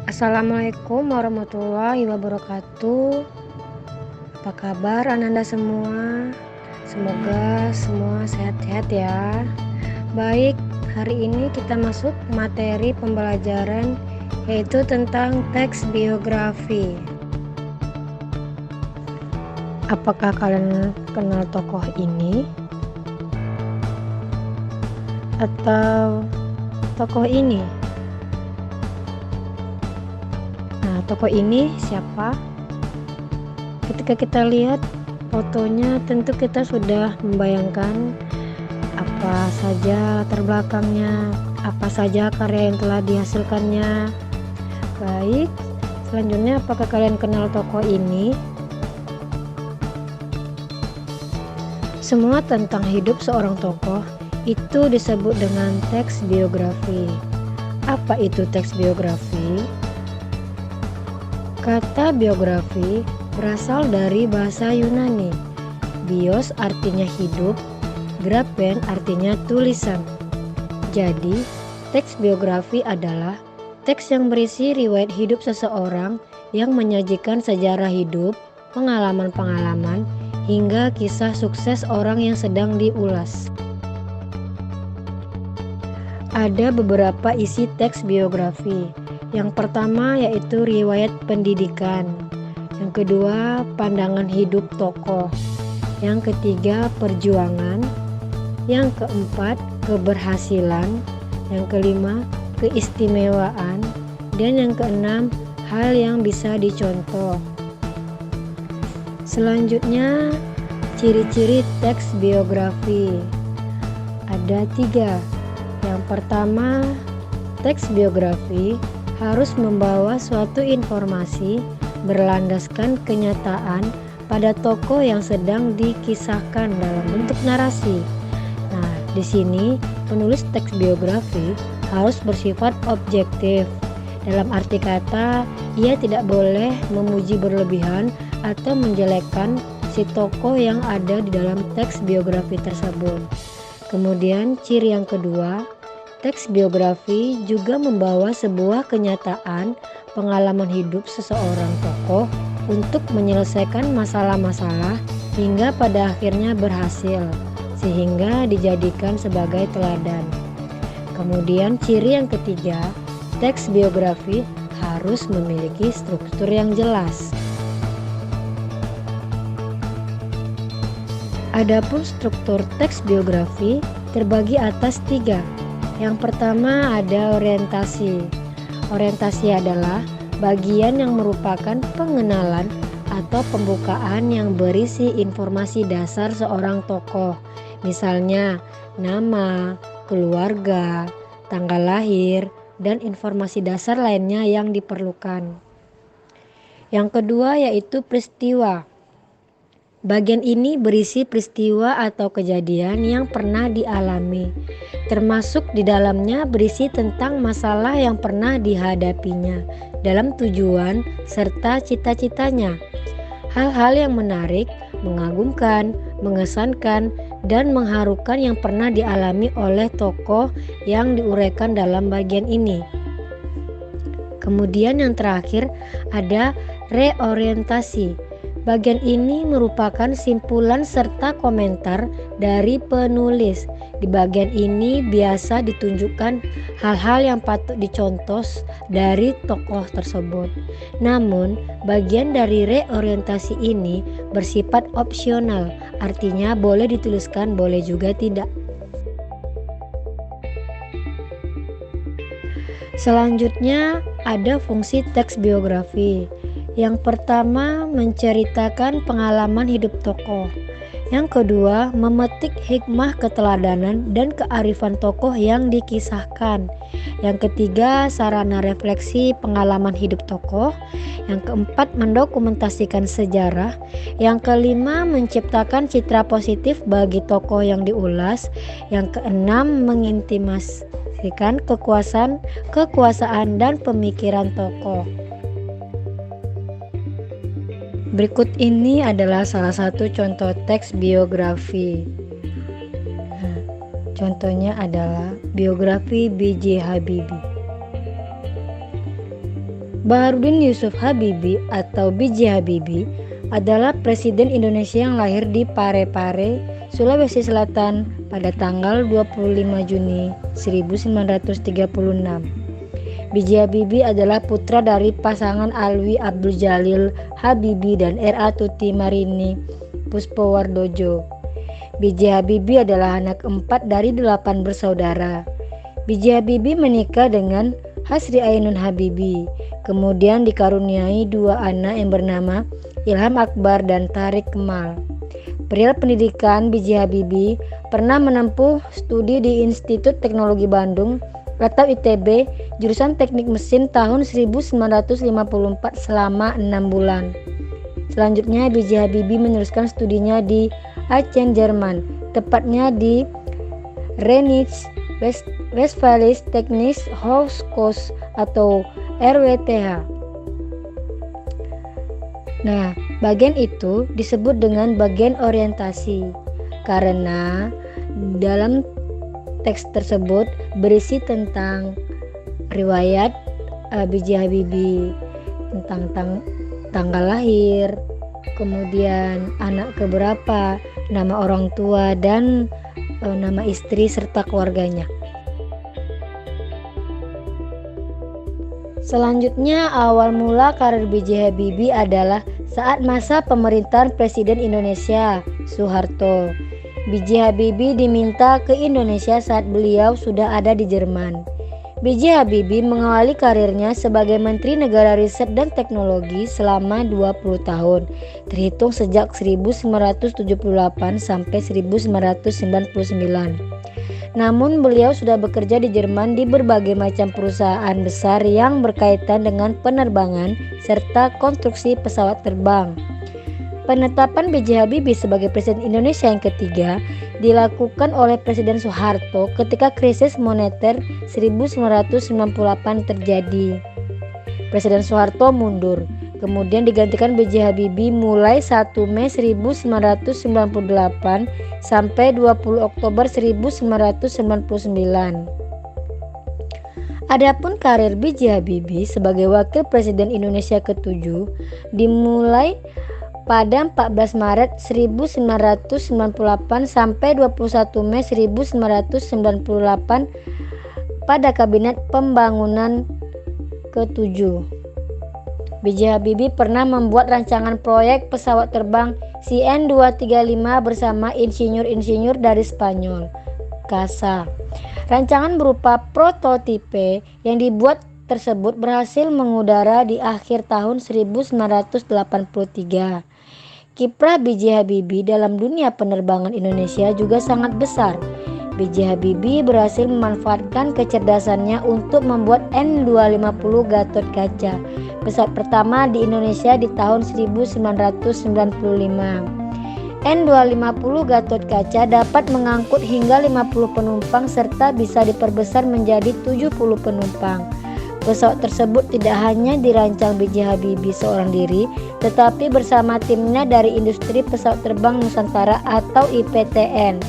Assalamualaikum warahmatullahi wabarakatuh. Apa kabar Ananda semua? Semoga semua sehat-sehat ya. Baik, hari ini kita masuk materi pembelajaran yaitu tentang teks biografi. Apakah kalian kenal tokoh ini? Atau tokoh ini? Tokoh ini siapa? Ketika kita lihat fotonya, tentu kita sudah membayangkan apa saja latar belakangnya, apa saja karya yang telah dihasilkannya. Baik, selanjutnya apakah kalian kenal tokoh ini? Semua tentang hidup seorang tokoh itu disebut dengan teks biografi. Apa itu teks biografi? Kata biografi berasal dari bahasa Yunani. Bios artinya hidup, grafen artinya tulisan. Jadi, teks biografi adalah teks yang berisi riwayat hidup seseorang yang menyajikan sejarah hidup, pengalaman-pengalaman, hingga kisah sukses orang yang sedang diulas. Ada beberapa isi teks biografi. Yang pertama yaitu riwayat pendidikan, yang kedua pandangan hidup tokoh, yang ketiga perjuangan, yang keempat keberhasilan, yang kelima keistimewaan, dan yang keenam hal yang bisa dicontoh. Selanjutnya ciri-ciri teks biografi ada 3. Yang pertama, teks biografi harus membawa suatu informasi berlandaskan kenyataan pada tokoh yang sedang dikisahkan dalam bentuk narasi. Nah, di sini penulis teks biografi harus bersifat objektif. Dalam arti kata, ia tidak boleh memuji berlebihan atau menjelekkan si tokoh yang ada di dalam teks biografi tersebut. Kemudian ciri yang kedua, teks biografi juga membawa sebuah kenyataan pengalaman hidup seseorang tokoh untuk menyelesaikan masalah-masalah hingga pada akhirnya berhasil, sehingga dijadikan sebagai teladan. Kemudian ciri yang ketiga, teks biografi harus memiliki struktur yang jelas. Adapun struktur teks biografi terbagi atas 3. Yang pertama ada orientasi. Orientasi adalah bagian yang merupakan pengenalan atau pembukaan yang berisi informasi dasar seorang tokoh. Misalnya nama, keluarga, tanggal lahir, dan informasi dasar lainnya yang diperlukan. Yang kedua yaitu peristiwa. Bagian ini berisi peristiwa atau kejadian yang pernah dialami, termasuk di dalamnya berisi tentang masalah yang pernah dihadapinya dalam tujuan serta cita-citanya. Hal-hal yang menarik, mengagumkan, mengesankan, dan mengharukan yang pernah dialami oleh tokoh yang diuraikan dalam bagian ini. Kemudian yang terakhir ada reorientasi. Bagian ini merupakan simpulan serta komentar dari penulis. Di bagian ini biasa ditunjukkan hal-hal yang patut dicontoh dari tokoh tersebut. Namun, bagian dari reorientasi ini bersifat opsional, artinya boleh dituliskan, boleh juga tidak. Selanjutnya ada fungsi teks biografi. Yang pertama menceritakan pengalaman hidup tokoh. Yang kedua memetik hikmah keteladanan dan kearifan tokoh yang dikisahkan. Yang ketiga sarana refleksi pengalaman hidup tokoh. Yang keempat mendokumentasikan sejarah. Yang kelima menciptakan citra positif bagi tokoh yang diulas. Yang keenam mengintimasikan kekuasaan dan pemikiran tokoh. Berikut ini adalah salah satu contoh teks biografi. Contohnya adalah biografi B.J. Habibie. Baharudin Yusuf Habibie atau B.J. Habibie adalah Presiden Indonesia yang lahir di Parepare, Sulawesi Selatan pada tanggal 25 Juni 1936. B.J. Habibie adalah putra dari pasangan Alwi Abdul Jalil Habibie dan R.A. Tuti Marini Puspowardojo. B.J. Habibie adalah anak keempat dari 8 bersaudara. B.J. Habibie menikah dengan Hasri Ainun Habibie, kemudian dikaruniai 2 anak yang bernama Ilham Akbar dan Tarik Kemal. Perihal pendidikan, B.J. Habibie pernah menempuh studi di Institut Teknologi Bandung atau ITB jurusan Teknik Mesin tahun 1954 selama 6 bulan. Selanjutnya B.J. Habibie meneruskan studinya di Aachen, Jerman, tepatnya di Rheinisch Westfälische Technische Hochschule atau RWTH. Nah, bagian itu disebut dengan bagian orientasi karena dalam teks tersebut berisi tentang riwayat B.J. Habibie, tentang tanggal lahir, kemudian anak keberapa, nama orang tua, dan nama istri serta keluarganya. Selanjutnya, awal mula karir B.J. Habibie adalah saat masa pemerintahan Presiden Indonesia Soeharto. B.J. Habibie diminta ke Indonesia saat beliau sudah ada di Jerman. B.J. Habibie mengawali karirnya sebagai Menteri Negara Riset dan Teknologi selama 20 tahun, terhitung sejak 1978 sampai 1999. Namun beliau sudah bekerja di Jerman di berbagai macam perusahaan besar yang berkaitan dengan penerbangan serta konstruksi pesawat terbang. Penetapan B.J. Habibie sebagai Presiden Indonesia yang ketiga dilakukan oleh Presiden Soeharto ketika krisis moneter 1998 terjadi. Presiden Soeharto mundur, kemudian digantikan B.J. Habibie mulai 1 Mei 1998 sampai 20 Oktober 1999. Adapun karir B.J. Habibie sebagai Wakil Presiden Indonesia ke-7 dimulai pada 14 Maret 1998 sampai 21 Mei 1998 pada Kabinet Pembangunan ke-7. B.J. Habibie pernah membuat rancangan proyek pesawat terbang CN-235 bersama insinyur-insinyur dari Spanyol, CASA. Rancangan berupa prototipe yang dibuat tersebut berhasil mengudara di akhir tahun 1983. Kiprah B.J. Habibie dalam dunia penerbangan Indonesia juga sangat besar. B.J. Habibie berhasil memanfaatkan kecerdasannya untuk membuat N250 Gatot Kaca, pesawat pertama di Indonesia di tahun 1995. N250 Gatot Kaca dapat mengangkut hingga 50 penumpang serta bisa diperbesar menjadi 70 penumpang. Pesawat tersebut tidak hanya dirancang B.J. Habibie seorang diri, tetapi bersama timnya dari industri pesawat terbang Nusantara atau IPTN.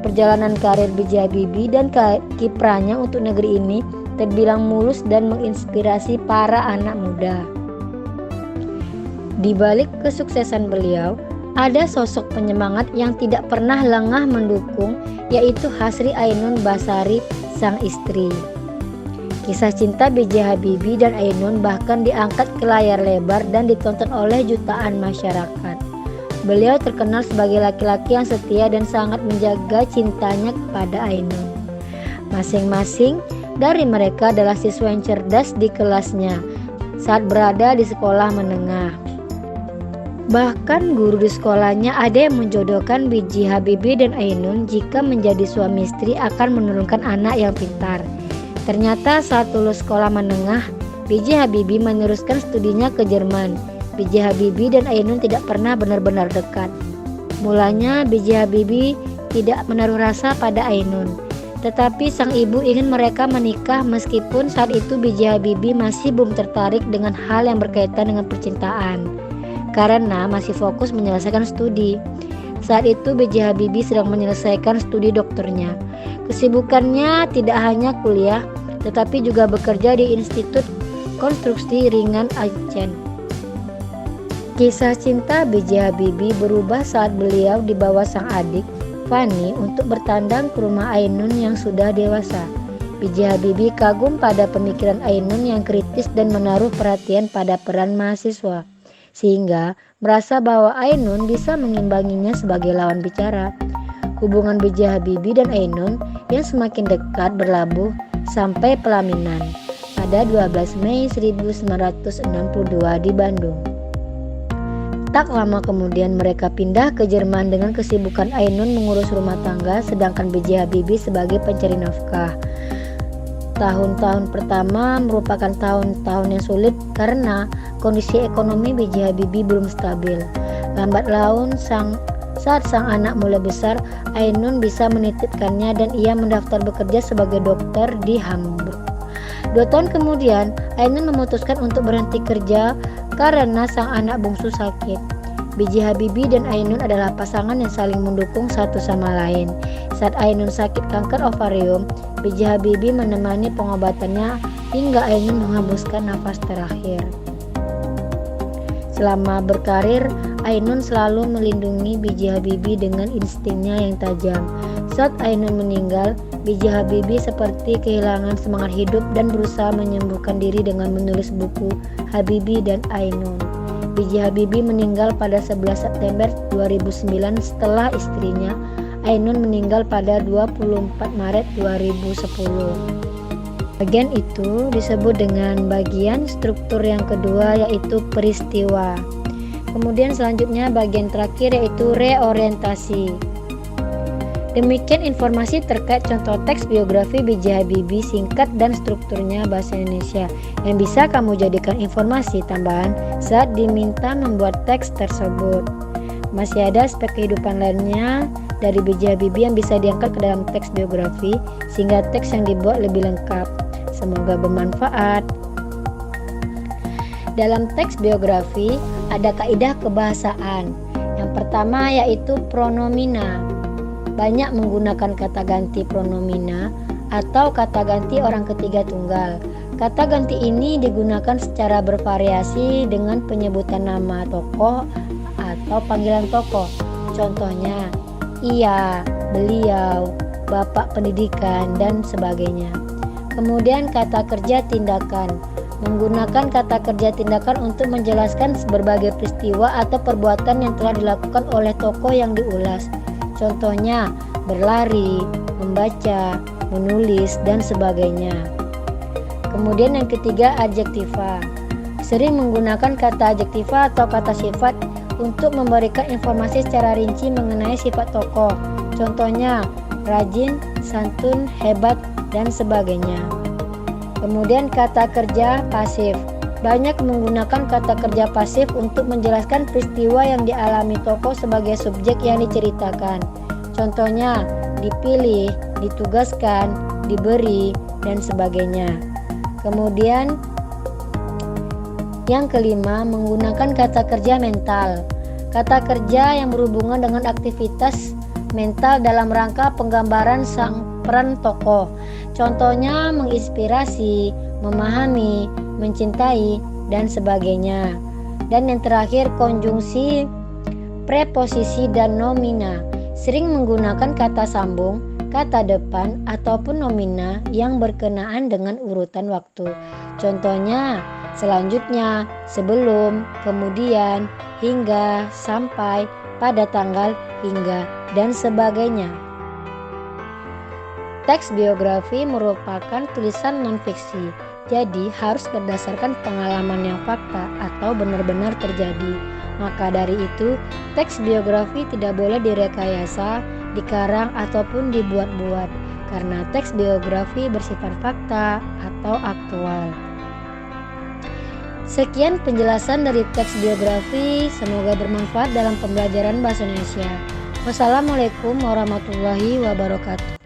Perjalanan karir B.J. Habibie dan kiprahnya untuk negeri ini terbilang mulus dan menginspirasi para anak muda. Di balik kesuksesan beliau, ada sosok penyemangat yang tidak pernah lengah mendukung, yaitu Hasri Ainun Basari, sang istri. Kisah cinta B.J. Habibie dan Ainun bahkan diangkat ke layar lebar dan ditonton oleh jutaan masyarakat. Beliau terkenal sebagai laki-laki yang setia dan sangat menjaga cintanya kepada Ainun. Masing-masing dari mereka adalah siswa yang cerdas di kelasnya saat berada di sekolah menengah. Bahkan guru di sekolahnya ada yang menjodohkan B.J. Habibie dan Ainun jika menjadi suami istri akan menurunkan anak yang pintar. Ternyata saat lulus sekolah menengah, B.J. Habibie meneruskan studinya ke Jerman. B.J. Habibie dan Ainun tidak pernah benar-benar dekat. Mulanya B.J. Habibie tidak menaruh rasa pada Ainun, tetapi sang ibu ingin mereka menikah meskipun saat itu B.J. Habibie masih belum tertarik dengan hal yang berkaitan dengan percintaan, karena masih fokus menyelesaikan studi. Saat itu B.J. Habibie sedang menyelesaikan studi doktornya. Kesibukannya tidak hanya kuliah, tetapi juga bekerja di Institut konstruksi ringan Aceh. Kisah cinta B.J. Habibie berubah saat beliau dibawa sang adik, Fani, untuk bertandang ke rumah Ainun yang sudah dewasa. B.J. Habibie kagum pada pemikiran Ainun yang kritis dan menaruh perhatian pada peran mahasiswa, sehingga merasa bahwa Ainun bisa mengimbanginya sebagai lawan bicara. Hubungan B.J. Habibie dan Ainun yang semakin dekat berlabuh sampai pelaminan pada 12 Mei 1962 di Bandung. Tak lama kemudian mereka pindah ke Jerman dengan kesibukan Ainun mengurus rumah tangga sedangkan B.J. Habibie sebagai pencari nafkah. Tahun-tahun pertama merupakan tahun-tahun yang sulit karena kondisi ekonomi B.J. Habibie belum stabil. Lambat laun saat sang anak mulai besar, Ainun bisa menitipkannya dan ia mendaftar bekerja sebagai dokter di Hamburg. 2 tahun kemudian, Ainun memutuskan untuk berhenti kerja karena sang anak bungsu sakit. B.J. Habibie dan Ainun adalah pasangan yang saling mendukung satu sama lain. Saat Ainun sakit kanker ovarium, B.J. Habibie menemani pengobatannya hingga Ainun menghembuskan nafas terakhir. Selama berkarir, Ainun selalu melindungi B.J. Habibie dengan instingnya yang tajam. Saat Ainun meninggal, B.J. Habibie seperti kehilangan semangat hidup dan berusaha menyembuhkan diri dengan menulis buku Habibie dan Ainun. B.J. Habibie meninggal pada 11 September 2009 setelah istrinya Ainun meninggal pada 24 Maret 2010. Bagian itu disebut dengan bagian struktur yang kedua, yaitu peristiwa. Kemudian selanjutnya bagian terakhir yaitu reorientasi. Demikian informasi terkait contoh teks biografi B.J. Habibie singkat dan strukturnya bahasa Indonesia yang bisa kamu jadikan informasi tambahan saat diminta membuat teks tersebut. Masih ada aspek kehidupan lainnya dari B.J. Habibie yang bisa diangkat ke dalam teks biografi sehingga teks yang dibuat lebih lengkap. Semoga bermanfaat. Dalam teks biografi ada kaidah kebahasaan. Yang pertama yaitu pronomina. Banyak menggunakan kata ganti pronomina atau kata ganti orang ketiga tunggal. Kata ganti ini digunakan secara bervariasi dengan penyebutan nama tokoh atau panggilan tokoh. Contohnya, ia, beliau, bapak pendidikan, dan sebagainya. Kemudian kata kerja tindakan. Menggunakan kata kerja tindakan untuk menjelaskan berbagai peristiwa atau perbuatan yang telah dilakukan oleh tokoh yang diulas. Contohnya, berlari, membaca, menulis, dan sebagainya. Kemudian yang ketiga, adjektiva. Sering menggunakan kata adjektiva atau kata sifat untuk memberikan informasi secara rinci mengenai sifat tokoh. Contohnya, rajin, santun, hebat, dan sebagainya. Kemudian kata kerja pasif. Banyak menggunakan kata kerja pasif untuk menjelaskan peristiwa yang dialami tokoh sebagai subjek yang diceritakan. Contohnya, dipilih, ditugaskan, diberi, dan sebagainya. Kemudian yang kelima, menggunakan kata kerja mental. Kata kerja yang berhubungan dengan aktivitas mental dalam rangka penggambaran sang peran tokoh. Contohnya menginspirasi, memahami, mencintai, dan sebagainya. Dan yang terakhir, konjungsi, preposisi, dan nomina. Sering menggunakan kata sambung, kata depan, ataupun nomina yang berkenaan dengan urutan waktu. Contohnya, selanjutnya, sebelum, kemudian, hingga, sampai, pada tanggal, hingga, dan sebagainya. Teks biografi merupakan tulisan non-fiksi, jadi harus berdasarkan pengalaman yang fakta atau benar-benar terjadi. Maka dari itu, teks biografi tidak boleh direkayasa, dikarang, ataupun dibuat-buat, karena teks biografi bersifat fakta atau aktual. Sekian penjelasan dari teks biografi, semoga bermanfaat dalam pembelajaran bahasa Indonesia. Wassalamualaikum warahmatullahi wabarakatuh.